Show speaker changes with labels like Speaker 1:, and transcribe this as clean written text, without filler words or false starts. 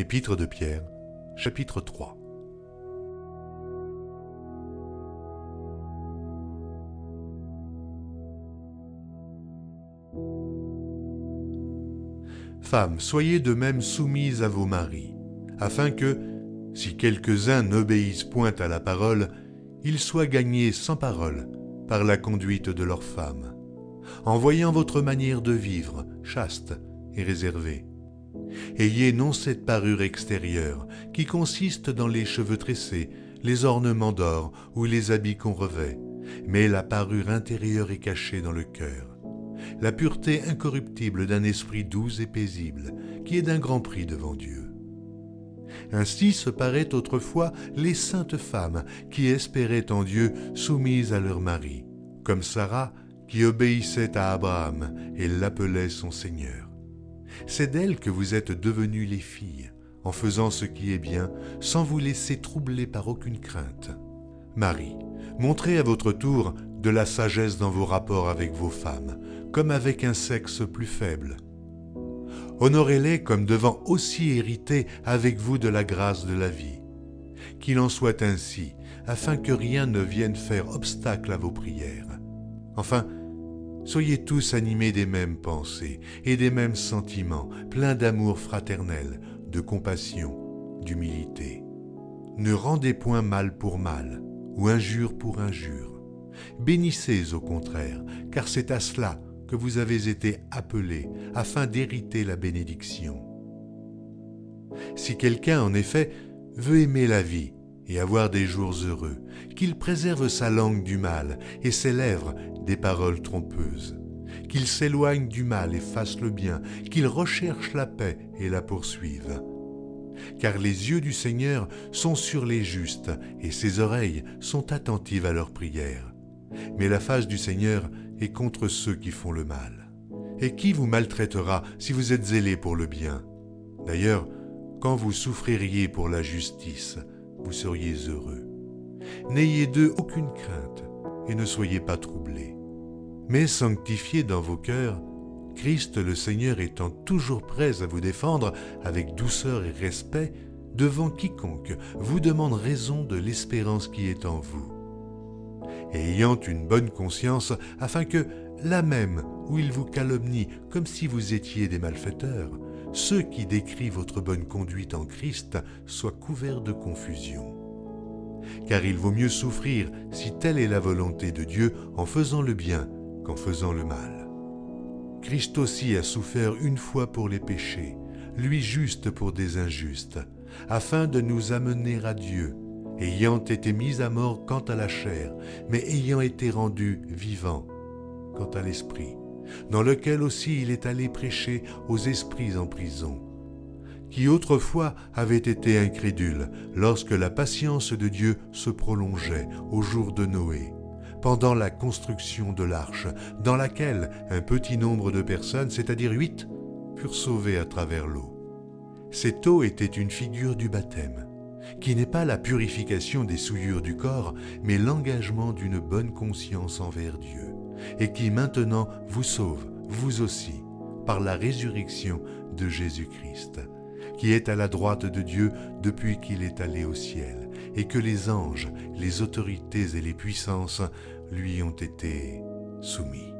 Speaker 1: Épître de Pierre, chapitre 3. Femmes, soyez de même soumises à vos maris, afin que, si quelques-uns n'obéissent point à la parole, ils soient gagnés sans parole par la conduite de leurs femmes, en voyant votre manière de vivre chaste et réservée. Ayez non cette parure extérieure qui consiste dans les cheveux tressés, les ornements d'or ou les habits qu'on revêt, mais la parure intérieure est cachée dans le cœur, la pureté incorruptible d'un esprit doux et paisible, qui est d'un grand prix devant Dieu. Ainsi se paraient autrefois les saintes femmes qui espéraient en Dieu soumises à leur mari, comme Sarah qui obéissait à Abraham et l'appelait son Seigneur. C'est d'elles que vous êtes devenues les filles, en faisant ce qui est bien, sans vous laisser troubler par aucune crainte. Marie, montrez à votre tour de la sagesse dans vos rapports avec vos femmes, comme avec un sexe plus faible. Honorez-les comme devant aussi hériter avec vous de la grâce de la vie. Qu'il en soit ainsi, afin que rien ne vienne faire obstacle à vos prières. Enfin, soyez tous animés des mêmes pensées et des mêmes sentiments, pleins d'amour fraternel, de compassion, d'humilité. Ne rendez point mal pour mal, ou injure pour injure. Bénissez au contraire, car c'est à cela que vous avez été appelés, afin d'hériter la bénédiction. Si quelqu'un, en effet, veut aimer la vie et avoir des jours heureux, qu'il préserve sa langue du mal et ses lèvres des paroles trompeuses, qu'il s'éloigne du mal et fasse le bien, qu'il recherche la paix et la poursuive. Car les yeux du Seigneur sont sur les justes et ses oreilles sont attentives à leurs prières. Mais la face du Seigneur est contre ceux qui font le mal. Et qui vous maltraitera si vous êtes zélés pour le bien? D'ailleurs, quand vous souffririez pour la justice, vous seriez heureux. N'ayez d'eux aucune crainte et ne soyez pas troublés. Mais sanctifiez dans vos cœurs, Christ le Seigneur étant toujours prêt à vous défendre avec douceur et respect devant quiconque vous demande raison de l'espérance qui est en vous. Et ayant une bonne conscience, afin que, là même où ils vous calomnient comme si vous étiez des malfaiteurs, ceux qui décrient votre bonne conduite en Christ soient couverts de confusion. Car il vaut mieux souffrir, si telle est la volonté de Dieu, en faisant le bien qu'en faisant le mal. Christ aussi a souffert une fois pour les péchés, lui juste pour des injustes, afin de nous amener à Dieu, ayant été mis à mort quant à la chair, mais ayant été rendu vivant quant à l'esprit, dans lequel aussi il est allé prêcher aux esprits en prison, qui autrefois avaient été incrédules lorsque la patience de Dieu se prolongeait au jour de Noé, pendant la construction de l'arche, dans laquelle un petit nombre de personnes, c'est-à-dire 8, furent sauvées à travers l'eau. Cette eau était une figure du baptême, qui n'est pas la purification des souillures du corps, mais l'engagement d'une bonne conscience envers Dieu, et qui maintenant vous sauve, vous aussi, par la résurrection de Jésus-Christ, qui est à la droite de Dieu depuis qu'il est allé au ciel, et que les anges, les autorités et les puissances lui ont été soumis.